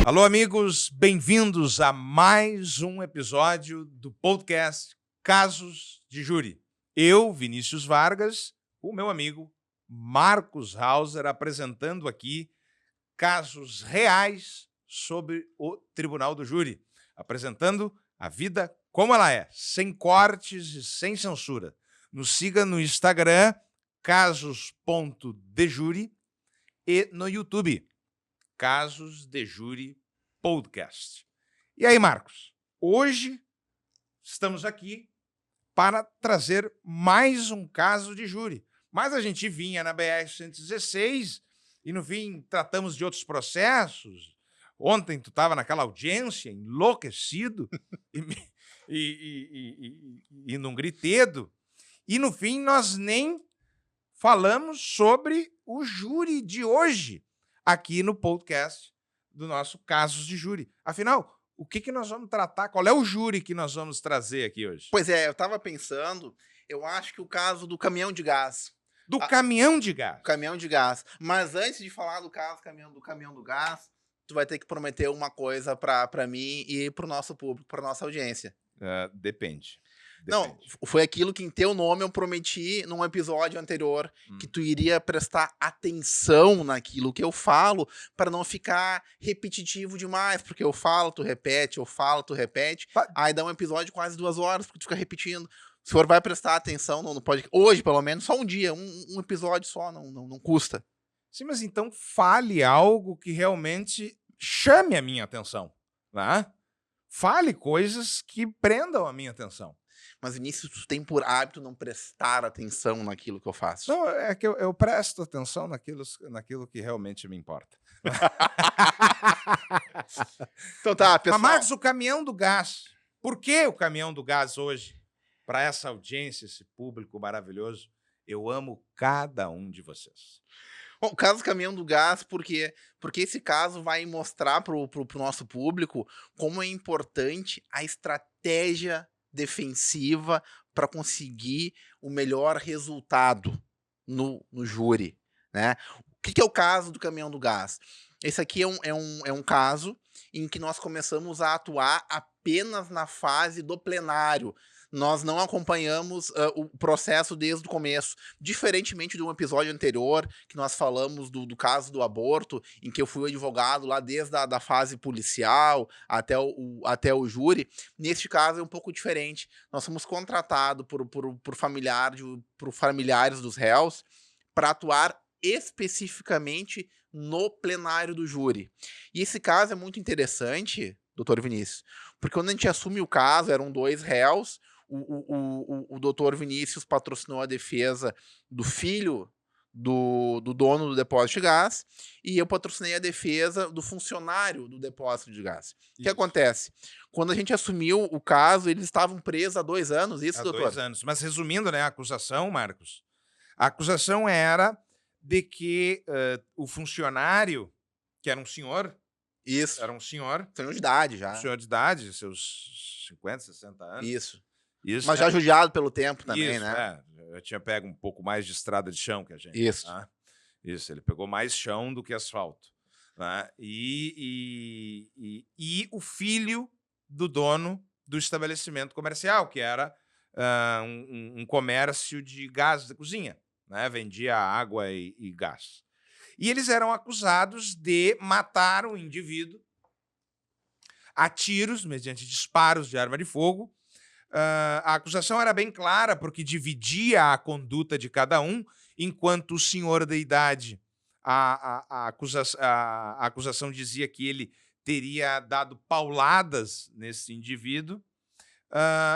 Alô, amigos, bem-vindos a mais um episódio do podcast Casos de Júri. Eu, Vinícius Vargas, o meu amigo Marcos Hauser, apresentando aqui casos reais sobre o Tribunal do Júri, apresentando a vida como ela é, sem cortes e sem censura. Nos siga no Instagram, casos.dejuri, e no YouTube, Casos de Júri Podcast. E aí, Marcos? Hoje estamos aqui para trazer mais um caso de júri. Mas a gente vinha na BR-116 e, no fim, tratamos de outros processos. Ontem tu estava naquela audiência, enlouquecido e num gritedo. E, no fim, nós nem falamos sobre o júri de hoje, aqui no podcast do nosso Casos de Júri. Afinal, o que nós vamos tratar? Qual é o júri que nós vamos trazer aqui hoje? Pois é, eu estava pensando, eu acho que o caso do caminhão de gás. Do caminhão de gás. Caminhão de gás. Mas antes de falar do caso do caminhão do gás, tu vai ter que prometer uma coisa para mim e para o nosso público, para nossa audiência. Depende. Não, foi aquilo que em teu nome eu prometi num episódio anterior, que tu iria prestar atenção naquilo que eu falo, para não ficar repetitivo demais, porque eu falo, tu repete, eu falo, tu repete, aí dá um episódio de quase 2 horas, porque tu fica repetindo. O senhor vai prestar atenção no podcast, hoje pelo menos, só um dia, um episódio só, não custa. Sim, mas então fale algo que realmente chame a minha atenção, né? Fale coisas que prendam a minha atenção. Mas, Vinícius, tu tem por hábito não prestar atenção naquilo que eu faço. Não, é que eu presto atenção naquilo que realmente me importa. Então tá, pessoal. Mas, Marcos, o caminhão do gás. Por que o caminhão do gás hoje? Para essa audiência, esse público maravilhoso, eu amo cada um de vocês. Bom, o caso do caminhão do gás, porque esse caso vai mostrar pro nosso público como é importante a estratégia defensiva para conseguir o melhor resultado no júri, né? O que é o caso do caminhão do gás? Esse aqui é um caso em que nós começamos a atuar apenas na fase do plenário. Nós não acompanhamos o processo desde o começo. Diferentemente de um episódio anterior, que nós falamos do caso do aborto, em que eu fui advogado lá desde a fase policial até o júri, neste caso é um pouco diferente. Nós somos contratados por familiares dos réus para atuar especificamente no plenário do júri. E esse caso é muito interessante, doutor Vinícius, porque quando a gente assume o caso, eram 2 réus, o doutor Vinícius patrocinou a defesa do filho do dono do depósito de gás e eu patrocinei a defesa do funcionário do depósito de gás. O que acontece? Quando a gente assumiu o caso, eles estavam presos há 2 anos, isso, doutor? Há 2 anos. Mas resumindo, né, a acusação, Marcos, a acusação era de que o funcionário, que era um senhor, isso, era um senhor de idade já. Um senhor de idade, seus 50, 60 anos. Isso. Mas já judiado pelo tempo também, isso, né? Eu tinha pego um pouco mais de estrada de chão que a gente. Isso. Tá? Isso, ele pegou mais chão do que asfalto. Né? E o filho do dono do estabelecimento comercial, que era um comércio de gás de cozinha. Né? Vendia água e gás. E eles eram acusados de matar um indivíduo a tiros, mediante disparos de arma de fogo. A acusação era bem clara, porque dividia a conduta de cada um, enquanto o senhor da idade, a acusação dizia que ele teria dado pauladas nesse indivíduo,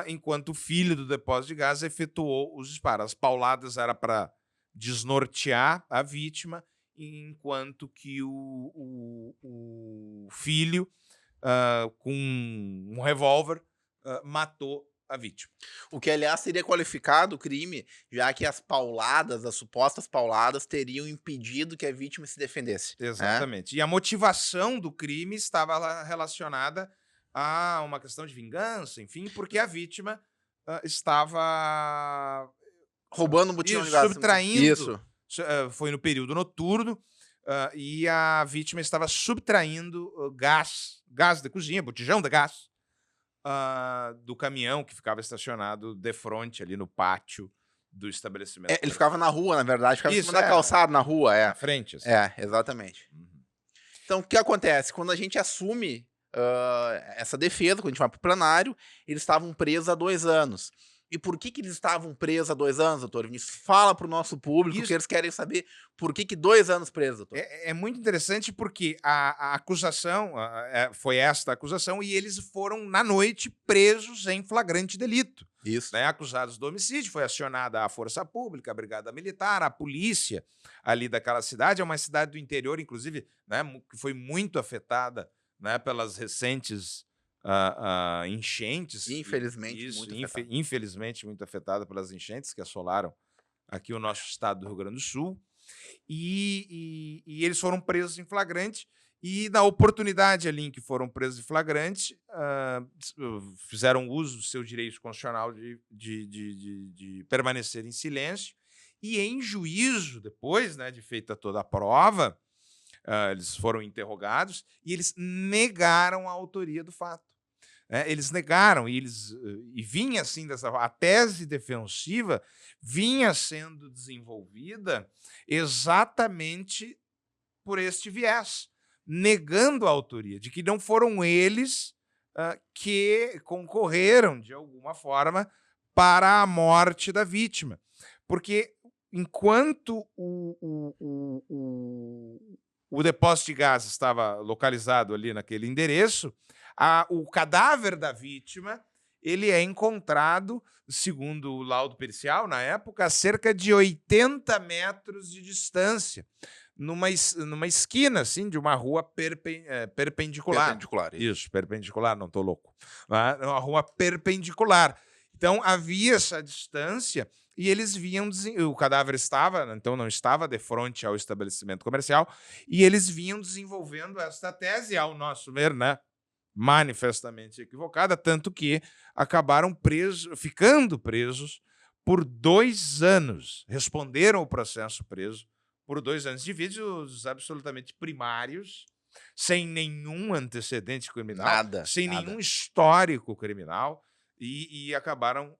enquanto o filho do depósito de gás efetuou os disparos. As pauladas eram para desnortear a vítima, enquanto que o filho, com um revólver, matou a vítima. O que, aliás, seria qualificado o crime, já que as supostas pauladas, teriam impedido que a vítima se defendesse. Exatamente. E a motivação do crime estava relacionada a uma questão de vingança, enfim, porque a vítima estava roubando um botijão de gás. Subtraindo. Isso. Foi no período noturno, e a vítima estava subtraindo gás de cozinha, botijão de gás, do caminhão que ficava estacionado de frente ali no pátio do estabelecimento. Ele ficava na rua, na verdade, ficava em Isso, cima da calçada, na rua, na frente. Assim. Exatamente. Uhum. Então, o que acontece? Quando a gente assume essa defesa, quando a gente vai para o plenário, eles estavam presos há 2 anos. E por que eles estavam presos há 2 anos, doutor Vinícius? Fala para o nosso público, que eles querem saber por que 2 anos presos, doutor. É muito interessante porque a acusação, foi esta a acusação, e eles foram, na noite, presos em flagrante delito. Isso. Né, acusados do homicídio, foi acionada a Força Pública, a Brigada Militar, a polícia ali daquela cidade. É uma cidade do interior, inclusive, né, que foi muito afetada, né, pelas recentes enchentes. Infelizmente, infelizmente, muito afetada pelas enchentes que assolaram aqui o nosso estado do Rio Grande do Sul. E eles foram presos em flagrante. E, na oportunidade ali em que foram presos em flagrante, fizeram uso do seu direito constitucional de permanecer em silêncio. E, em juízo, depois, né, de feita toda a prova, eles foram interrogados e eles negaram a autoria do fato. Eles negaram, e vinha assim dessa forma. A tese defensiva vinha sendo desenvolvida exatamente por este viés, negando a autoria, de que não foram eles que concorreram, de alguma forma, para a morte da vítima. Porque, enquanto o depósito de gás estava localizado ali naquele endereço, o cadáver da vítima ele é encontrado, segundo o laudo pericial, na época, a cerca de 80 metros de distância, numa esquina, assim, de uma rua perpendicular. Perpendicular. Isso, perpendicular, não estou louco. Uma rua perpendicular. Então, havia essa distância e eles viam... O cadáver estava, então não estava de frente ao estabelecimento comercial, e eles vinham desenvolvendo esta tese, ao nosso ver, né, manifestamente equivocada, tanto que acabaram ficando presos por 2 anos. Responderam o processo preso por 2 anos. Indivíduos absolutamente primários, sem nenhum antecedente criminal, sem nenhum histórico criminal, e acabaram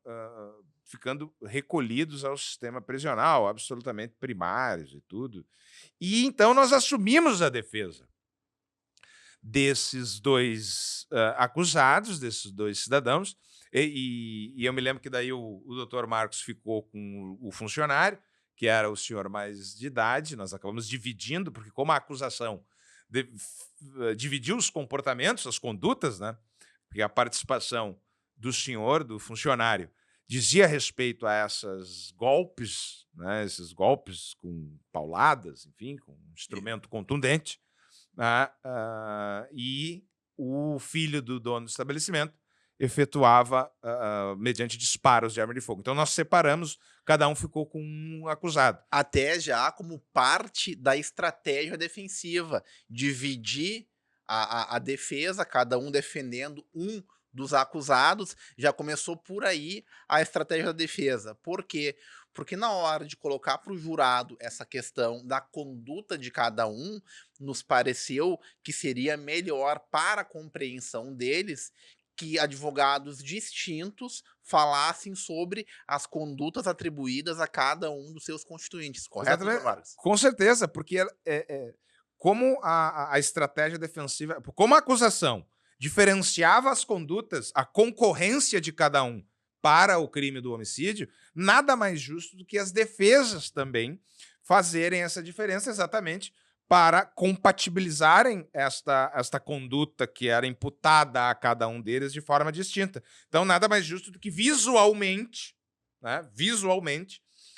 ficando recolhidos ao sistema prisional, absolutamente primários e tudo. E então nós assumimos a defesa desses 2 acusados, desses 2 cidadãos, e eu me lembro que daí o doutor Marcos ficou com o funcionário, que era o senhor mais de idade. Nós acabamos dividindo, porque como a acusação dividiu os comportamentos, as condutas, né? Porque a participação do senhor, do funcionário, dizia respeito a esses golpes, né? Esses golpes com pauladas, enfim, com um instrumento contundente, e o filho do dono do estabelecimento efetuava mediante disparos de arma de fogo. Então nós separamos, cada um ficou com um acusado. Até já como parte da estratégia defensiva, dividir a defesa, cada um defendendo um dos acusados. Já começou por aí a estratégia da defesa. Por quê? Porque na hora de colocar para o jurado essa questão da conduta de cada um, nos pareceu que seria melhor para a compreensão deles que advogados distintos falassem sobre as condutas atribuídas a cada um dos seus constituintes, correto, doutor Vargas? Com certeza, porque como a estratégia defensiva, como a acusação diferenciava as condutas, a concorrência de cada um para o crime do homicídio, nada mais justo do que as defesas também fazerem essa diferença, exatamente para compatibilizarem esta conduta que era imputada a cada um deles de forma distinta. Então, nada mais justo do que visualmente, né,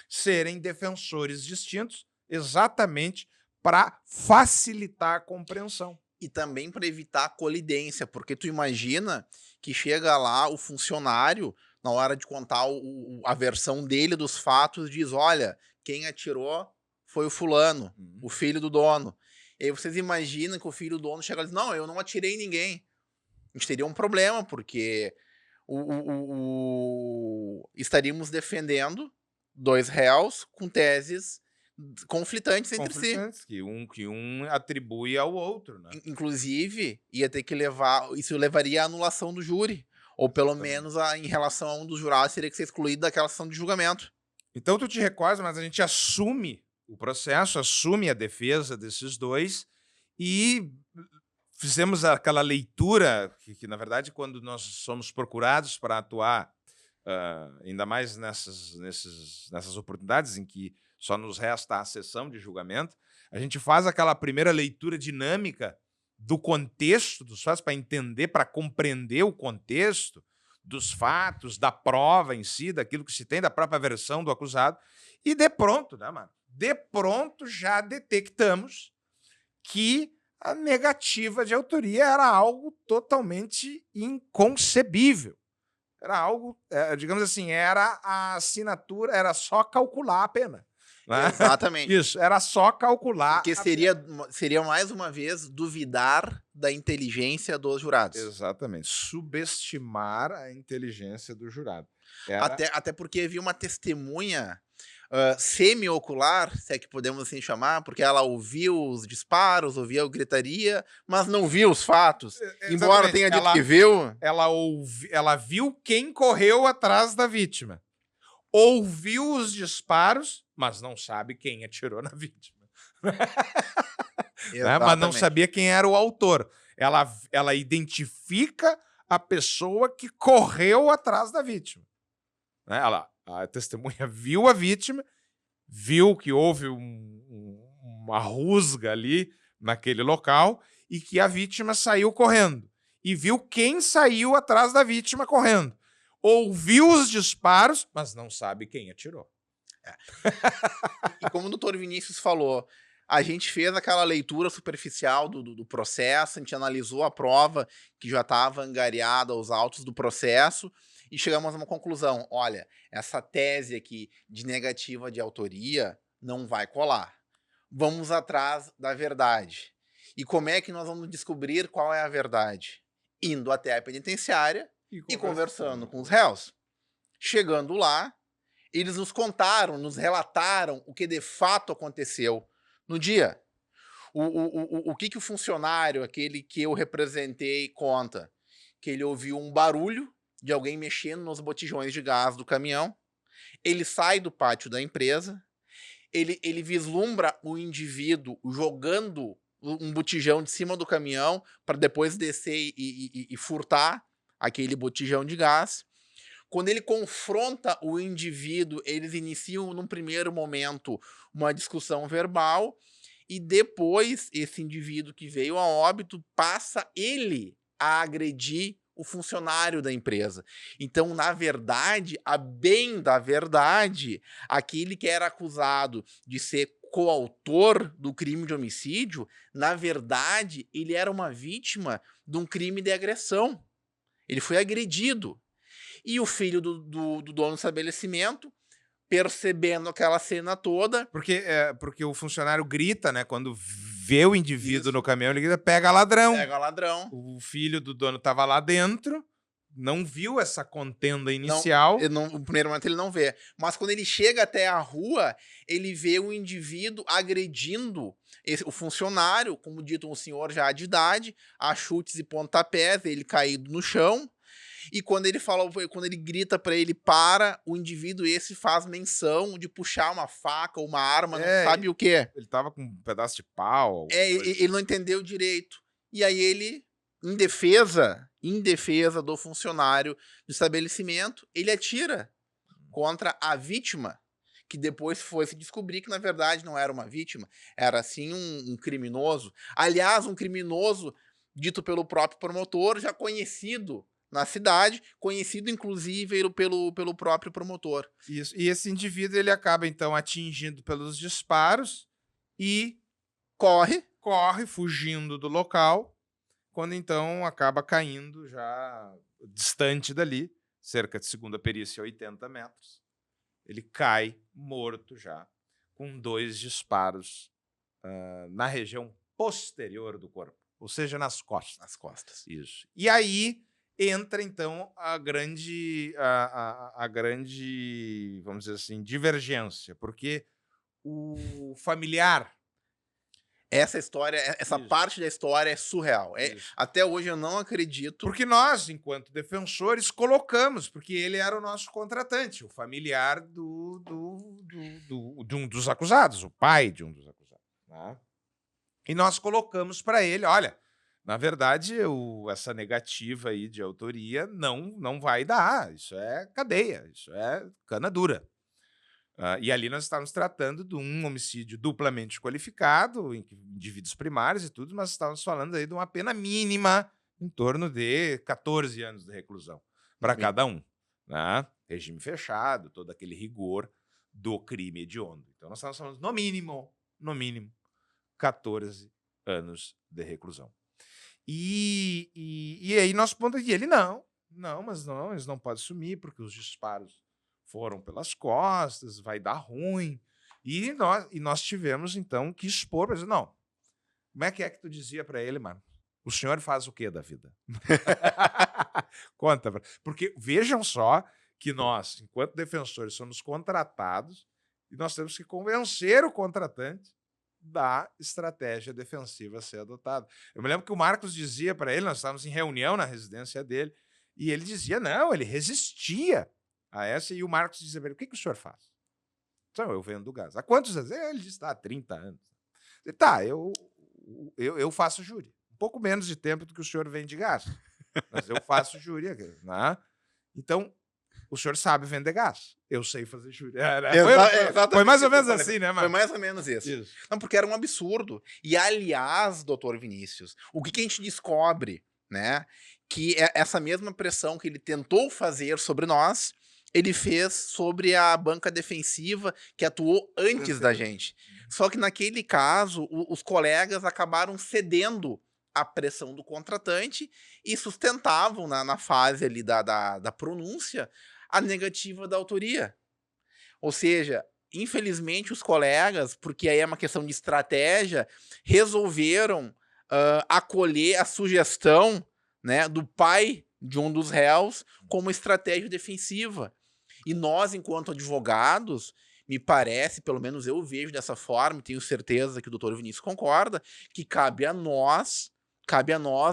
serem defensores distintos, exatamente para facilitar a compreensão. E também para evitar a colidência, porque tu imagina que chega lá o funcionário, na hora de contar a versão dele dos fatos, diz, olha, quem atirou foi o fulano, o filho do dono. E aí vocês imaginam que o filho do dono chega e diz, não, eu não atirei em ninguém. A gente teria um problema, porque estaríamos defendendo 2 réus com teses conflitantes entre si. conflitantes, que um atribui ao outro, né? Inclusive, ia ter que levar. Isso levaria à anulação do júri. Ou pelo Exatamente. menos em relação a um dos jurados, teria que ser excluído daquela sessão de julgamento. Então tu te recorda, mas a gente assume o processo, assume a defesa desses dois e fizemos aquela leitura que na verdade, quando nós somos procurados para atuar, ainda mais nessas oportunidades em que só nos resta a sessão de julgamento, a gente faz aquela primeira leitura dinâmica do contexto dos fatos, para entender, para compreender o contexto dos fatos, da prova em si, daquilo que se tem, da própria versão do acusado, e de pronto, né, mano? De pronto já detectamos que a negativa de autoria era algo totalmente inconcebível. Era algo, digamos assim, era a assinatura, era só calcular a pena. Né? Exatamente. Isso, era só calcular. Porque seria mais uma vez duvidar da inteligência dos jurados. Exatamente. Subestimar a inteligência do jurado. Até porque havia uma testemunha semi-ocular, se é que podemos assim chamar, porque ela ouviu os disparos, ouvia a gritaria, mas não viu os fatos. Embora tenha dito que viu. Ela viu quem correu atrás da vítima. Ouviu os disparos, mas não sabe quem atirou na vítima. Né? Mas não sabia quem era o autor. Ela identifica a pessoa que correu atrás da vítima. Né? A testemunha viu a vítima, viu que houve uma rusga ali naquele local e que a vítima saiu correndo. E viu quem saiu atrás da vítima correndo. Ouviu os disparos, mas não sabe quem atirou. E como o doutor Vinícius falou, a gente fez aquela leitura superficial do processo, a gente analisou a prova que já estava angariada aos autos do processo e chegamos a uma conclusão. Olha, essa tese aqui de negativa de autoria não vai colar. Vamos atrás da verdade. E como é que nós vamos descobrir qual é a verdade? Indo até a penitenciária e conversando com os réus. Chegando lá, eles nos contaram, nos relataram o que de fato aconteceu no dia. O que o funcionário, aquele que eu representei, conta? Que ele ouviu um barulho de alguém mexendo nos botijões de gás do caminhão. Ele sai do pátio da empresa. Ele vislumbra o indivíduo jogando um botijão de cima do caminhão para depois descer e furtar aquele botijão de gás. Quando ele confronta o indivíduo, eles iniciam, num primeiro momento, uma discussão verbal e depois esse indivíduo que veio a óbito passa ele a agredir o funcionário da empresa. Então, na verdade, a bem da verdade, aquele que era acusado de ser coautor do crime de homicídio, na verdade, ele era uma vítima de um crime de agressão. Ele foi agredido. E o filho do dono do estabelecimento, percebendo aquela cena toda... Porque o funcionário grita, né? Quando vê o indivíduo no caminhão, ele grita, pega ladrão. Pega ladrão. O filho do dono estava lá dentro, não viu essa contenda inicial. No primeiro momento ele não vê. Mas quando ele chega até a rua, ele vê o indivíduo agredindo o funcionário, como dito, um senhor já de idade, a chutes e pontapés, ele caído no chão. E quando ele grita pra ele para, o indivíduo esse faz menção de puxar uma faca ou uma arma, não sabe o quê. Ele tava com um pedaço de pau. Ele não entendeu direito. E aí ele, em defesa do funcionário do estabelecimento, ele atira contra a vítima, que depois foi se descobrir que na verdade não era uma vítima, era sim um criminoso. Aliás, um criminoso dito pelo próprio promotor, já conhecido na cidade, conhecido inclusive pelo próprio promotor. Isso. E esse indivíduo ele acaba então atingido pelos disparos e corre, fugindo do local, quando então acaba caindo já distante dali, cerca de, segundo a perícia, 80 metros. Ele cai morto já, com 2 disparos na região posterior do corpo, ou seja, nas costas. Nas costas. Isso. E aí entra, então, a grande, vamos dizer assim, divergência, porque o familiar. Essa história, essa Isso. parte da história é surreal. Isso. Até hoje eu não acredito. Porque nós, enquanto defensores, colocamos, porque ele era o nosso contratante, o familiar de um dos acusados, o pai de um dos acusados. Né? E nós colocamos para ele, olha, na verdade, essa negativa aí de autoria não vai dar, isso é cadeia, isso é cana dura. E ali nós estávamos tratando de um homicídio duplamente qualificado, em indivíduos primários e tudo, mas estávamos falando aí de uma pena mínima em torno de 14 anos de reclusão para cada um. Né? Regime fechado, todo aquele rigor do crime hediondo. Então nós estávamos falando, no mínimo, 14 anos de reclusão. E aí nós ponto aqui, ele mas eles não podem sumir, porque os disparos foram pelas costas, vai dar ruim. E nós tivemos, então, que expor, mas não. Como é que tu dizia para ele, mano? O senhor faz o quê da vida? Conta. Porque vejam só que nós, enquanto defensores, somos contratados e nós temos que convencer o contratante da estratégia defensiva a ser adotada. Eu me lembro que o Marcos dizia para ele, nós estávamos em reunião na residência dele, e ele dizia, não, ele resistia a essa, e o Marcos dizia, o que o senhor faz? Então, eu vendo gás. Há quantos anos? Ele disse, há 30 anos. Tá, eu faço júri. Um pouco menos de tempo do que o senhor vende gás, mas eu faço júri. Né? Então, o senhor sabe vender gás. Eu sei fazer júri. Foi mais ou menos assim, né, Marcos? Foi mais ou menos isso. Não, porque era um absurdo. E, aliás, doutor Vinícius, o que a gente descobre, né? Que essa mesma pressão que ele tentou fazer sobre nós, ele fez sobre a banca defensiva que atuou antes da gente. Só que naquele caso, os colegas acabaram cedendo à pressão do contratante e sustentavam na fase ali da pronúncia a negativa da autoria. Ou seja, infelizmente os colegas, porque aí é uma questão de estratégia, resolveram acolher a sugestão, né, do pai de um dos réus como estratégia defensiva. E nós, enquanto advogados, me parece, pelo menos eu vejo dessa forma, e tenho certeza que o doutor Vinícius concorda, que cabe a nós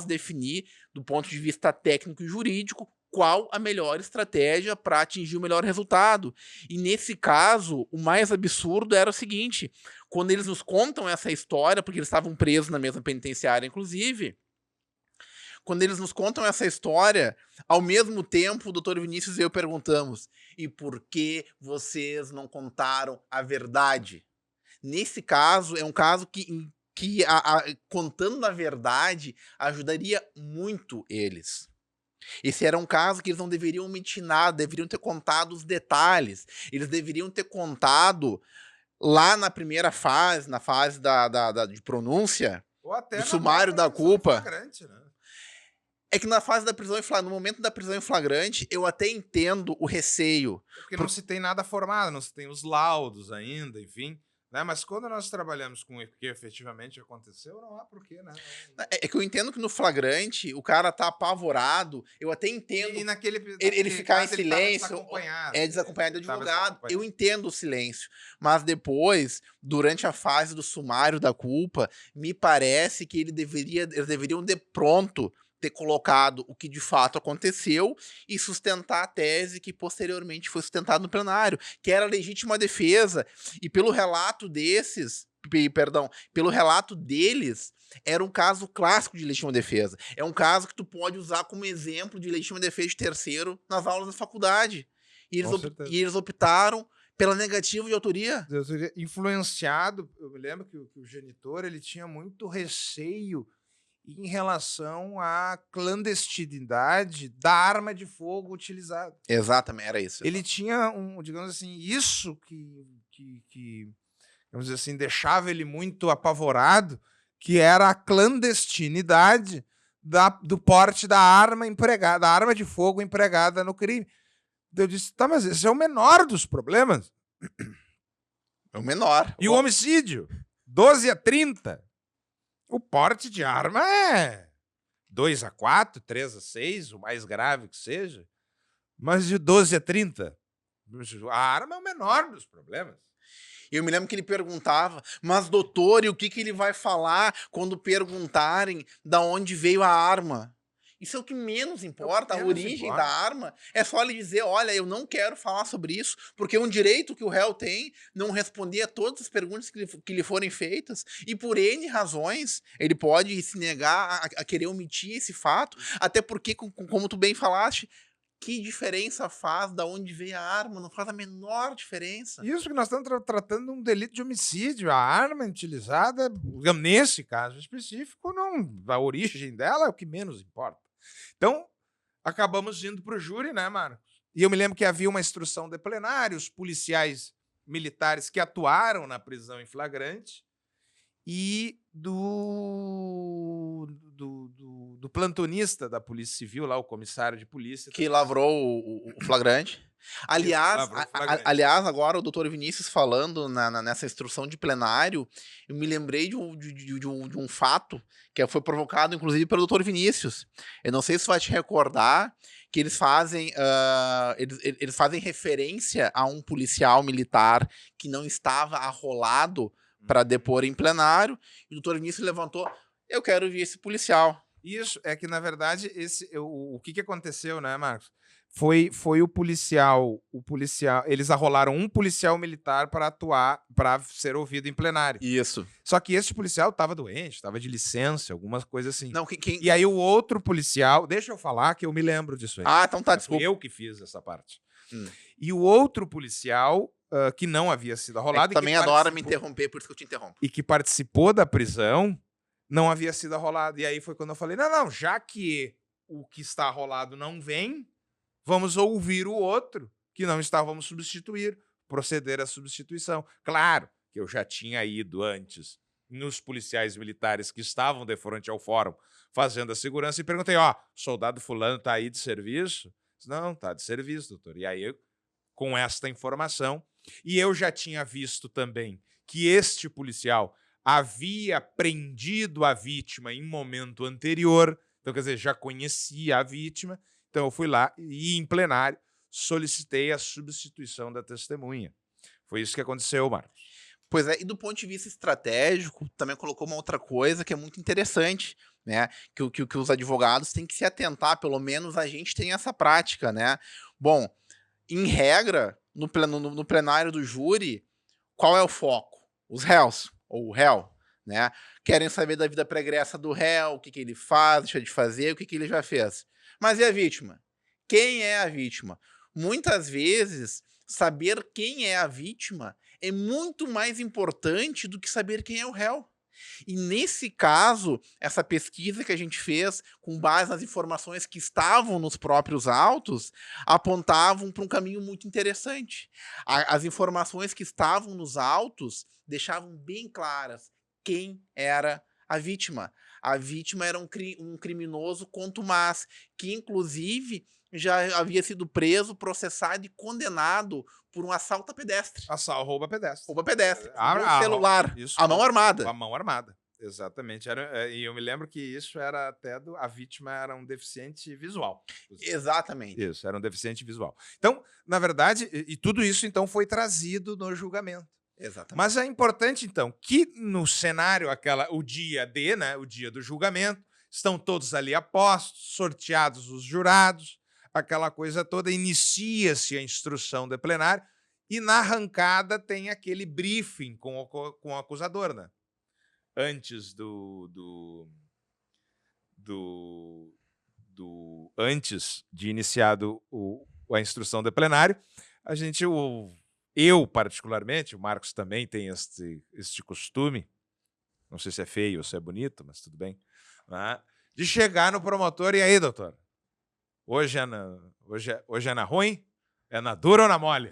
definir, do ponto de vista técnico e jurídico, qual a melhor estratégia para atingir o melhor resultado. E nesse caso, o mais absurdo era o seguinte, quando eles nos contam essa história, porque eles estavam presos na mesma penitenciária, inclusive, quando eles nos contam essa história, ao mesmo tempo, o doutor Vinícius e eu perguntamos, e por que vocês não contaram a verdade? Nesse caso, é um caso que contando a verdade, ajudaria muito eles. Esse era um caso que eles não deveriam omitir nada, deveriam ter contado os detalhes. Eles deveriam ter contado lá na primeira fase, na fase de pronúncia, ou até do sumário da culpa. Flagrante, né? É que na fase da prisão em flagrante, no momento da prisão em flagrante, eu até entendo o receio. Porque não se tem nada formado, não se tem os laudos ainda, enfim. Né? Mas quando nós trabalhamos com o que efetivamente aconteceu, não há porquê, né? É que eu entendo que no flagrante o cara tá apavorado, eu até entendo e naquele ele ficar em silêncio, desacompanhado do advogado, eu entendo o silêncio, mas depois, durante a fase do sumário da culpa, me parece que eles deveriam de pronto ter colocado o que de fato aconteceu e sustentar a tese que posteriormente foi sustentada no plenário, que era a legítima defesa. E pelo relato deles, era um caso clássico de legítima defesa. É um caso que tu pode usar como exemplo de legítima defesa de terceiro nas aulas da faculdade. E eles optaram pela negativa de autoria. Influenciado, eu me lembro que o genitor ele tinha muito receio em relação à clandestinidade da arma de fogo utilizada. Exatamente, era isso. Ele tinha digamos assim, isso que vamos dizer assim, deixava ele muito apavorado, que era a clandestinidade do porte da arma empregada, da arma de fogo empregada no crime. Eu disse, tá, mas esse é o menor dos problemas. É o menor. E o homicídio, 12 a 30. O porte de arma é 2 a 4, 3 a 6, o mais grave que seja. Mas de 12 a 30, a arma é o menor dos problemas. Eu me lembro que ele perguntava, mas doutor, e o que que ele vai falar quando perguntarem da onde veio a arma? Isso é o que menos importa, a menos origem importa. da arma. É só ele dizer, olha, eu não quero falar sobre isso, porque é um direito que o réu tem não responder a todas as perguntas que lhe forem feitas, e por N razões, ele pode se negar a querer omitir esse fato, até porque, como tu bem falaste, que diferença faz da onde veio a arma? Não faz a menor diferença. Isso que nós estamos tratando um delito de homicídio. A arma utilizada, digamos, nesse caso específico, não, a origem dela é o que menos importa. Então, acabamos indo para o júri, né, Marcos? E eu me lembro que havia uma instrução de plenário, os policiais militares que atuaram na prisão em flagrante e do plantonista da Polícia Civil, lá, o comissário de polícia. Que lavrou o flagrante. Aliás, Lavrou o flagrante. aliás, agora o doutor Vinícius falando nessa instrução de plenário, eu me lembrei de um fato que foi provocado, inclusive, pelo doutor Vinícius. Eu não sei se você vai te recordar que eles fazem, eles fazem referência a um policial militar que não estava arrolado para depor em plenário, e o doutor Vinícius levantou, eu quero ver esse policial. Isso, é que, na verdade, o que aconteceu, né, Marcos? Foi o policial, eles arrolaram um policial militar para atuar, para ser ouvido em plenário. Isso. Só que esse policial estava doente, estava de licença, algumas coisas assim. Não, E aí o outro policial, deixa eu falar que eu me lembro disso aí. Ah, então tá, Fui desculpa. eu que fiz essa parte. E o outro policial, que não havia sido arrolado... também adora me interromper, por isso que eu te interrompo. E que participou da prisão, não havia sido arrolado. E aí foi quando eu falei, não, já que o que está arrolado não vem, vamos ouvir o outro, que não está, vamos substituir, proceder à substituição. Claro que eu já tinha ido antes nos policiais militares que estavam de frente ao fórum fazendo a segurança e perguntei, soldado fulano está aí de serviço? Não, está de serviço, doutor. E aí, com esta informação, e eu já tinha visto também que este policial havia prendido a vítima em momento anterior, então, quer dizer, já conhecia a vítima, então eu fui lá e, em plenário, solicitei a substituição da testemunha. Foi isso que aconteceu, Marcos. Pois é, e do ponto de vista estratégico, também colocou uma outra coisa que é muito interessante, né? Que os advogados têm que se atentar, pelo menos a gente tem essa prática, né? Bom, em regra, no plenário do júri, qual é o foco? Os réus, ou o réu, né? Querem saber da vida pregressa do réu, o que ele faz, deixa de fazer, o que ele já fez. Mas e a vítima? Quem é a vítima? Muitas vezes, saber quem é a vítima é muito mais importante do que saber quem é o réu. E nesse caso, essa pesquisa que a gente fez, com base nas informações que estavam nos próprios autos, apontavam para um caminho muito interessante. As informações que estavam nos autos deixavam bem claras quem era a vítima. A vítima era um criminoso contumaz, que inclusive já havia sido preso, processado e condenado por um assalto a pedestre. Roubo a pedestre. Roubo a pedestre. Celular. Isso, a mão armada. A mão armada, exatamente. E eu me lembro que isso era até a vítima era um deficiente visual. Exatamente. Isso, era um deficiente visual. Então, na verdade, e tudo isso então foi trazido no julgamento. Exatamente. Mas é importante, então, que no cenário, o dia D, né, o dia do julgamento, estão todos ali apostos, sorteados os jurados, aquela coisa toda, inicia-se a instrução de plenário e na arrancada tem aquele briefing com o acusador, né? Antes antes de iniciado a instrução de plenário, a gente... Eu, particularmente, o Marcos também tem este costume, não sei se é feio ou se é bonito, mas tudo bem, né? De chegar no promotor e aí, doutor, hoje é na ruim? É na dura ou na mole?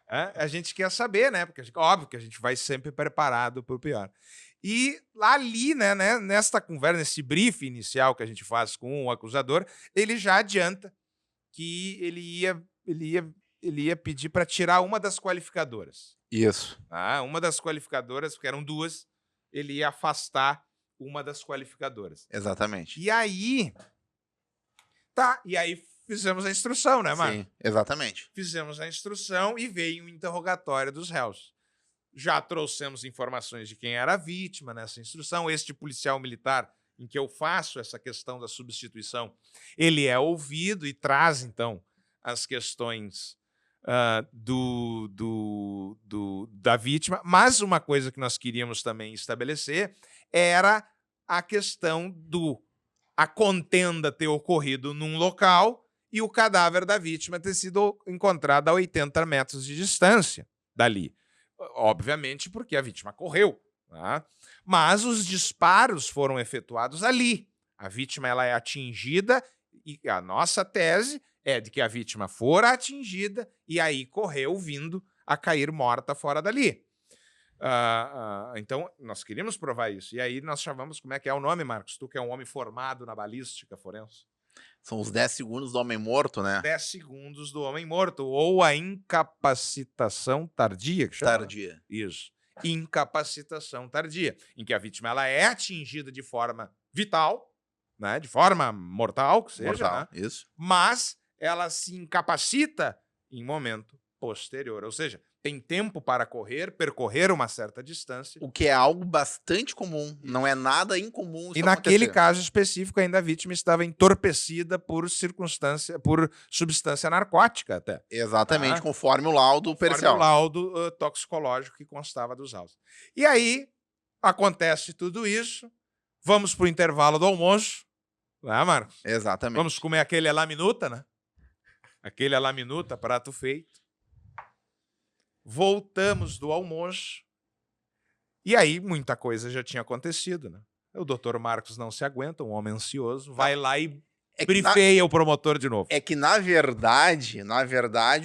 A gente quer saber, né? Porque óbvio que a gente vai sempre preparado para o pior. E ali, né, nesta conversa, nesse briefing inicial que a gente faz com o acusador, ele já adianta que ele ia pedir para tirar uma das qualificadoras. Isso. Uma das qualificadoras, porque eram duas, ele ia afastar uma das qualificadoras. Exatamente. E aí... E aí fizemos a instrução, né, Marcos? Sim, exatamente. Fizemos a instrução e veio o interrogatório dos réus. Já trouxemos informações de quem era a vítima nessa instrução. Este policial militar, em que eu faço essa questão da substituição, ele é ouvido e traz, então, as questões da vítima. Mas uma coisa que nós queríamos também estabelecer era a questão a contenda ter ocorrido num local e o cadáver da vítima ter sido encontrado a 80 metros de distância dali. Obviamente porque a vítima correu, tá? Mas os disparos foram efetuados ali. A vítima ela é atingida e a nossa tese é de que a vítima fora atingida e aí correu vindo a cair morta fora dali. Então, nós queríamos provar isso. E aí nós chamamos, como é que é o nome, Marcos? Tu que é um homem formado na balística forense. São os 10 segundos do homem morto, né? 10 segundos do homem morto, ou a incapacitação tardia. Que chama? Tardia. Isso. Incapacitação tardia, em que a vítima ela é atingida de forma vital, né? De forma mortal, que seja, Mortal, né? isso. Mas ela se incapacita em momento posterior, ou seja, tem tempo para percorrer uma certa distância. O que é algo bastante comum, não é nada incomum isso E naquele acontecer. caso específico, ainda a vítima estava entorpecida por substância narcótica até. Exatamente, conforme o laudo pericial. O laudo toxicológico que constava dos autos. E aí, acontece tudo isso, vamos para o intervalo do almoço, né, Marcos? Exatamente. Vamos comer aquele à la minuta, né? Aquele à la minuta, prato feito. Voltamos do almoço e aí muita coisa já tinha acontecido, né? O doutor Marcos não se aguenta, um homem ansioso, vai lá e brifeia o promotor de novo. É que, na verdade,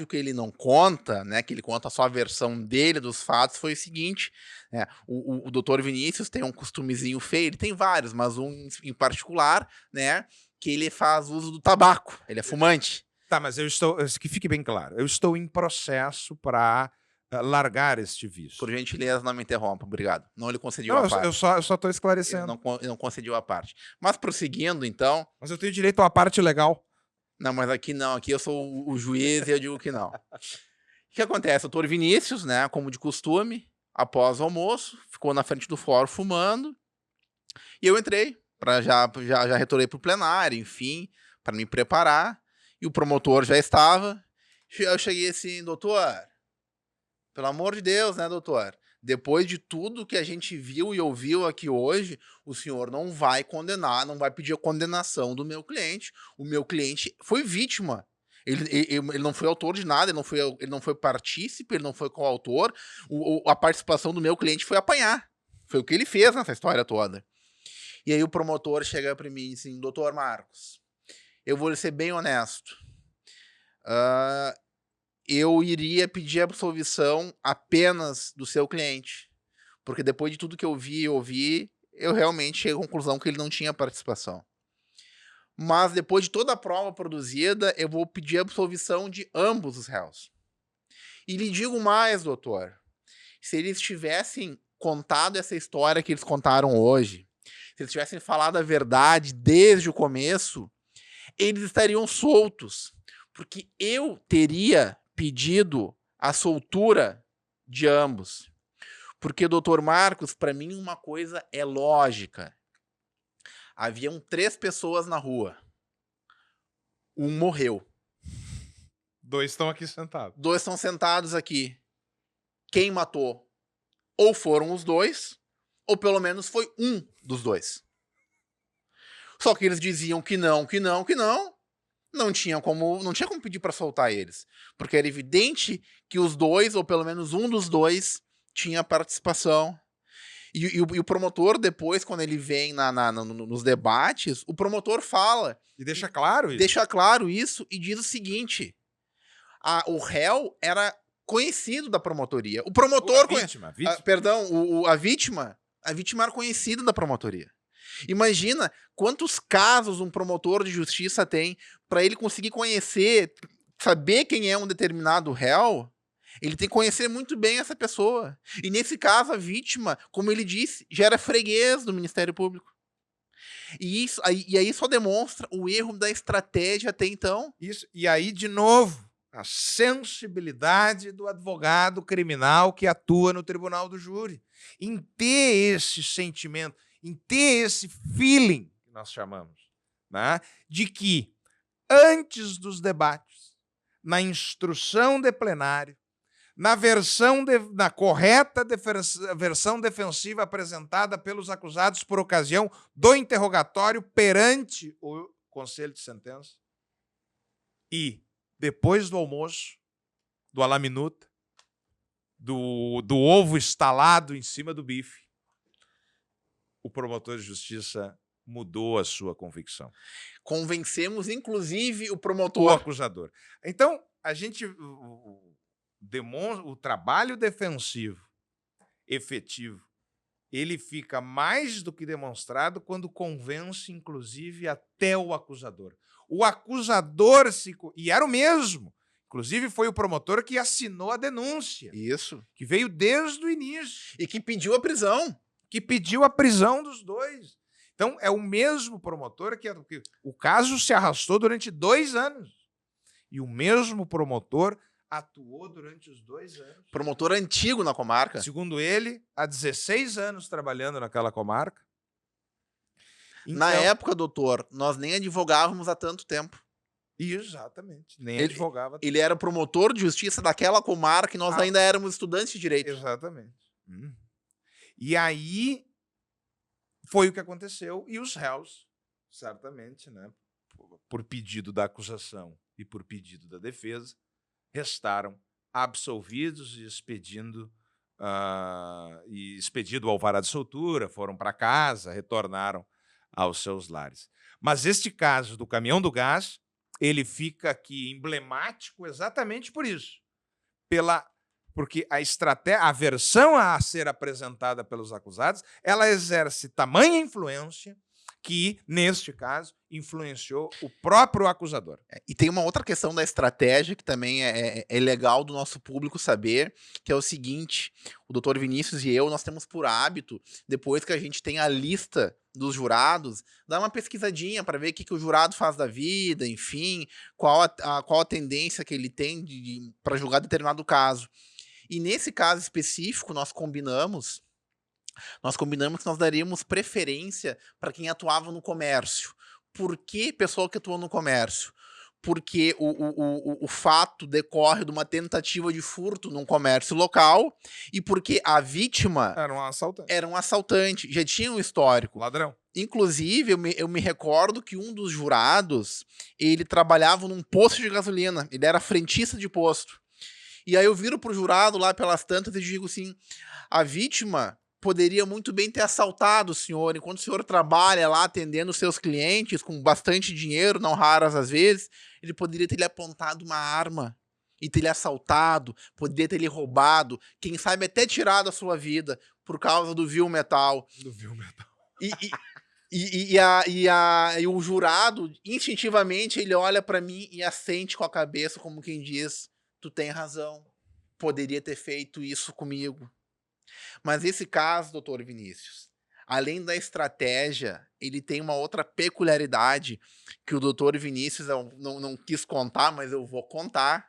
o que ele não conta, né, que ele conta só a versão dele dos fatos, foi o seguinte, né, o doutor Vinícius tem um costumezinho feio, ele tem vários, mas um em particular, né, que ele faz uso do tabaco, ele é fumante. Tá, mas que fique bem claro, eu estou em processo para largar este vício. Por gentileza, não me interrompa, obrigado. Não lhe concediu a parte. Eu só estou esclarecendo. Ele não concediu a parte. Mas prosseguindo, então... Mas eu tenho direito à parte legal. Não, mas aqui não, aqui eu sou o juiz e eu digo que não. O que acontece? O doutor Vinícius, né, como de costume, após o almoço, ficou na frente do fórum fumando, e eu entrei, já retornei para o plenário, enfim, para me preparar, e o promotor já estava. Eu cheguei assim, doutor... Pelo amor de Deus, né, doutor? Depois de tudo que a gente viu e ouviu aqui hoje, o senhor não vai condenar, não vai pedir a condenação do meu cliente. O meu cliente foi vítima. Ele não foi autor de nada, ele não foi partícipe, ele não foi coautor. A participação do meu cliente foi apanhar. Foi o que ele fez nessa história toda. E aí o promotor chega para mim e diz assim, doutor Marcos, eu vou ser bem honesto. Eu iria pedir absolvição apenas do seu cliente. Porque depois de tudo que eu vi e ouvi, eu realmente cheguei à conclusão que ele não tinha participação. Mas depois de toda a prova produzida, eu vou pedir absolvição de ambos os réus. E lhe digo mais, doutor. Se eles tivessem contado essa história que eles contaram hoje, se eles tivessem falado a verdade desde o começo, eles estariam soltos. Porque eu teria pedido a soltura de ambos. Porque, doutor Marcos, para mim uma coisa é lógica. Haviam 3 pessoas na rua. Um morreu. 2 estão aqui sentados. 2 estão sentados aqui. Quem matou? Ou foram os 2, ou pelo menos foi um dos 2. Só que eles diziam que não. Não tinha como pedir para soltar eles. Porque era evidente que os 2, ou pelo menos um dos 2, tinha participação. E o promotor, depois, quando ele vem nos debates, o promotor fala... E deixa claro isso. Deixa claro isso e diz o seguinte. O réu era conhecido da promotoria. O promotor... A vítima era conhecida da promotoria. Imagina quantos casos um promotor de justiça tem para ele conseguir conhecer, saber quem é um determinado réu. Ele tem que conhecer muito bem essa pessoa. E nesse caso, a vítima, como ele disse, já era freguês do Ministério Público. E aí só demonstra o erro da estratégia até então. Isso. E aí, de novo, a sensibilidade do advogado criminal que atua no tribunal do júri, em ter esse sentimento, em ter esse feeling, que nós chamamos, né, de que antes dos debates, na instrução de plenário, na correta versão defensiva apresentada pelos acusados por ocasião do interrogatório perante o Conselho de Sentença, e depois do almoço, do à la minuta, do ovo estalado em cima do bife, o promotor de justiça mudou a sua convicção. Convencemos, inclusive, o O promotor. acusador. Então, a gente demonstra o trabalho defensivo efetivo. Ele fica mais do que demonstrado quando convence, inclusive, até o acusador. O acusador e era o mesmo. Inclusive, foi o promotor que assinou a denúncia, Isso. que veio desde o início, E que pediu a prisão. que pediu a prisão dos dois. Então, é o mesmo promotor que o caso se arrastou durante 2 anos. E o mesmo promotor atuou durante os 2 anos. Promotor antigo na comarca. Segundo ele, há 16 anos trabalhando naquela comarca. Na Então, época, doutor, nós nem advogávamos há tanto tempo. exatamente. Nem Ele- advogava. Ele era promotor de justiça daquela comarca e nós Ah. ainda éramos estudantes de direito. Exatamente. E aí foi o que aconteceu. E os réus, certamente, né, por pedido da acusação e por pedido da defesa, restaram absolvidos e expedindo o alvará de soltura, foram para casa, retornaram aos seus lares. Mas este caso do caminhão do gás, ele fica aqui emblemático exatamente por isso. Porque a versão a ser apresentada pelos acusados, ela exerce tamanha influência que, neste caso, influenciou o próprio acusador. E tem uma outra questão da estratégia que também é legal do nosso público saber, que é o seguinte: o doutor Vinícius e eu, nós temos por hábito, depois que a gente tem a lista dos jurados, dar uma pesquisadinha para ver o que o jurado faz da vida, enfim, qual a tendência que ele tem para julgar determinado caso. E nesse caso específico, nós combinamos que nós daríamos preferência para quem atuava no comércio. Por que pessoa que atua no comércio? Porque o fato decorre de uma tentativa de furto num comércio local e porque a vítima Era um assaltante. era um assaltante, já tinha um histórico. Ladrão. Inclusive, eu me recordo que um dos jurados, ele trabalhava num posto de gasolina, ele era frentista de posto. E aí eu viro pro jurado lá pelas tantas e digo assim: a vítima poderia muito bem ter assaltado o senhor, enquanto o senhor trabalha lá atendendo seus clientes com bastante dinheiro, não raras às vezes, ele poderia ter lhe apontado uma arma e ter lhe assaltado, poderia ter lhe roubado, quem sabe até tirado a sua vida por causa do vil metal. Do vil metal. E o jurado, instintivamente, ele olha pra mim e assente com a cabeça como quem diz: tu tem razão, poderia ter feito isso comigo. Mas esse caso, doutor Vinícius, além da estratégia, ele tem uma outra peculiaridade que o doutor Vinícius não quis contar, mas eu vou contar,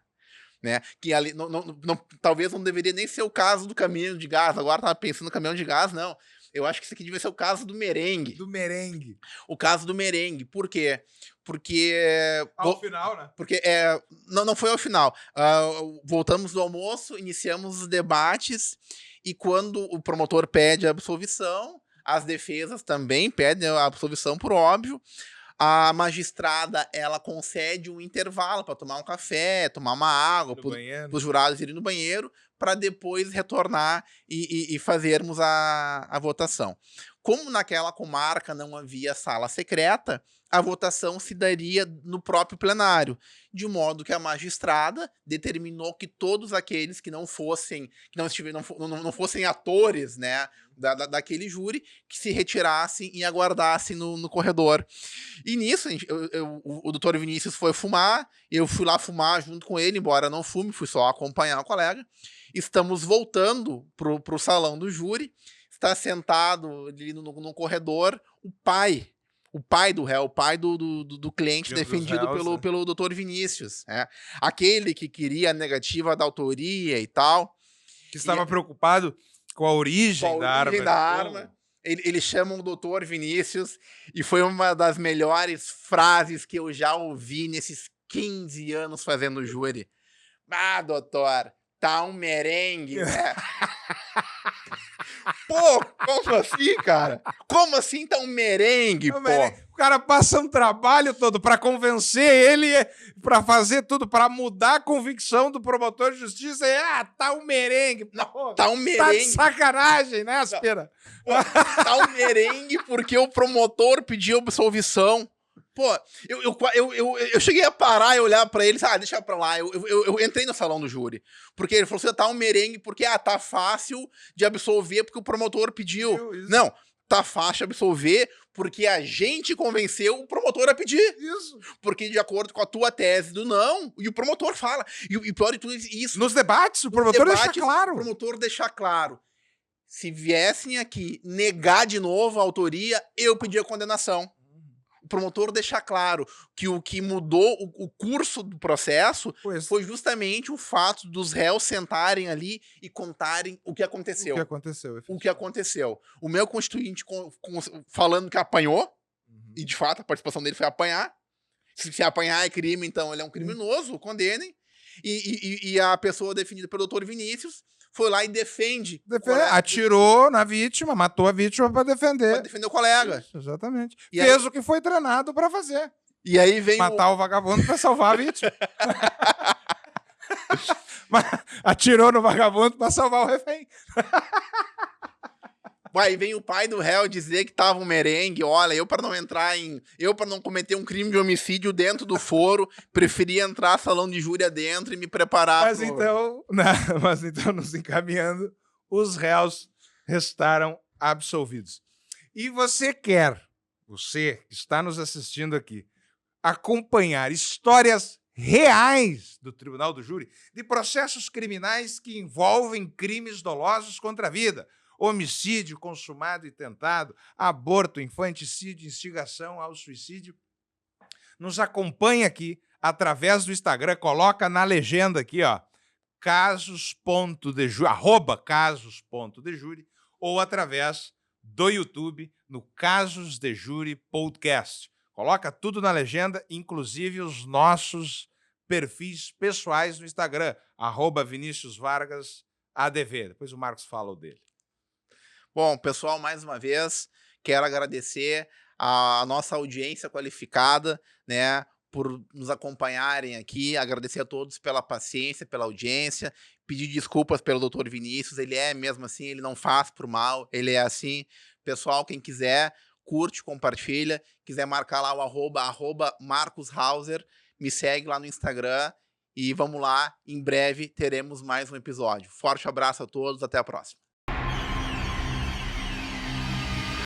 né? Que ali, talvez não deveria nem ser o caso do caminhão de gás. Agora estava pensando no caminhão de gás, não. Eu acho que isso aqui devia ser o caso do merengue. Do merengue. O caso do merengue. Por quê? Porque... Ao final, né? Porque não foi ao final. Voltamos do almoço, iniciamos os debates, e quando o promotor pede a absolvição, as defesas também pedem a absolvição, por óbvio. A magistrada, ela concede um intervalo para tomar um café, tomar uma água, para os jurados irem no banheiro, para depois retornar e fazermos a votação. Como naquela comarca não havia sala secreta, a votação se daria no próprio plenário, de modo que a magistrada determinou que todos aqueles que não fossem atores, né, daquele júri, que se retirassem e aguardassem no corredor. E nisso, o doutor Vinícius foi fumar, eu fui lá fumar junto com ele, embora não fume, fui só acompanhar o colega. Estamos voltando pro salão do júri, está sentado ali no corredor o o pai do réu, o pai do cliente De um dos defendido réus, pelo doutor Vinícius. Aquele que queria a negativa da autoria e tal. Que estava preocupado com a origem da arma. Da arma. Eles chamam o doutor Vinícius e foi uma das melhores frases que eu já ouvi nesses 15 anos fazendo júri. Ah, doutor, tá um merengue, né? Pô, como assim, cara? Como assim tá um merengue, pô? O cara passa um trabalho todo pra convencer ele, pra fazer tudo, pra mudar a convicção do promotor de justiça. E, tá um merengue. Não, tá um merengue. Tá de sacanagem, né, Aspira? Tá um merengue porque o promotor pediu absolvição. Pô, eu cheguei a parar e olhar pra ele, deixa pra lá. Eu entrei no salão do júri. Porque ele falou assim, tá um merengue porque, tá fácil de absolver porque o promotor pediu. Não, tá fácil de absolver porque a gente convenceu o promotor a pedir. Isso. Porque de acordo com a tua tese do não, e o promotor fala. E pior de tudo isso. Nos debates, o promotor deixa claro. O promotor deixa claro. Se viessem aqui negar de novo a autoria, eu pedi a condenação. O promotor deixa claro que o que mudou o curso do processo foi justamente o fato dos réus sentarem ali e contarem o que aconteceu. O que aconteceu. O meu constituinte falando que apanhou, e de fato a participação dele foi apanhar. Se apanhar é crime, então ele é um criminoso, condenem. E a pessoa definida pelo doutor Vinícius foi lá e defende. Atirou na vítima, matou a vítima pra defender. Pra defender o colega. Isso, exatamente. E fez o que foi treinado pra fazer. E aí vem matar o vagabundo pra salvar a vítima. Atirou no vagabundo pra salvar o refém. Aí vem o pai do réu dizer que tava um merengue. Olha, eu para não cometer um crime de homicídio dentro do foro, preferi entrar salão de júri adentro e me preparar. Mas então, nos encaminhando, os réus restaram absolvidos. E você que está nos assistindo aqui, acompanhar histórias reais do Tribunal do Júri, de processos criminais que envolvem crimes dolosos contra a vida, homicídio consumado e tentado, aborto, infanticídio, instigação ao suicídio. Nos acompanha aqui através do Instagram, coloca na legenda aqui, casos.dejúri, @casos.dejúri, ou através do YouTube, no Casos de Júri Podcast. Coloca tudo na legenda, inclusive os nossos perfis pessoais no Instagram, @ViniciusVargasADV. Depois o Marcos fala o dele. Bom, pessoal, mais uma vez, quero agradecer a nossa audiência qualificada, né, por nos acompanharem aqui, agradecer a todos pela paciência, pela audiência, pedir desculpas pelo doutor Vinícius, ele é mesmo assim, ele não faz por mal, ele é assim. Pessoal, quem quiser, curte, compartilha, quiser marcar lá o @ Marcos Hauser, me segue lá no Instagram e vamos lá, em breve teremos mais um episódio. Forte abraço a todos, até a próxima.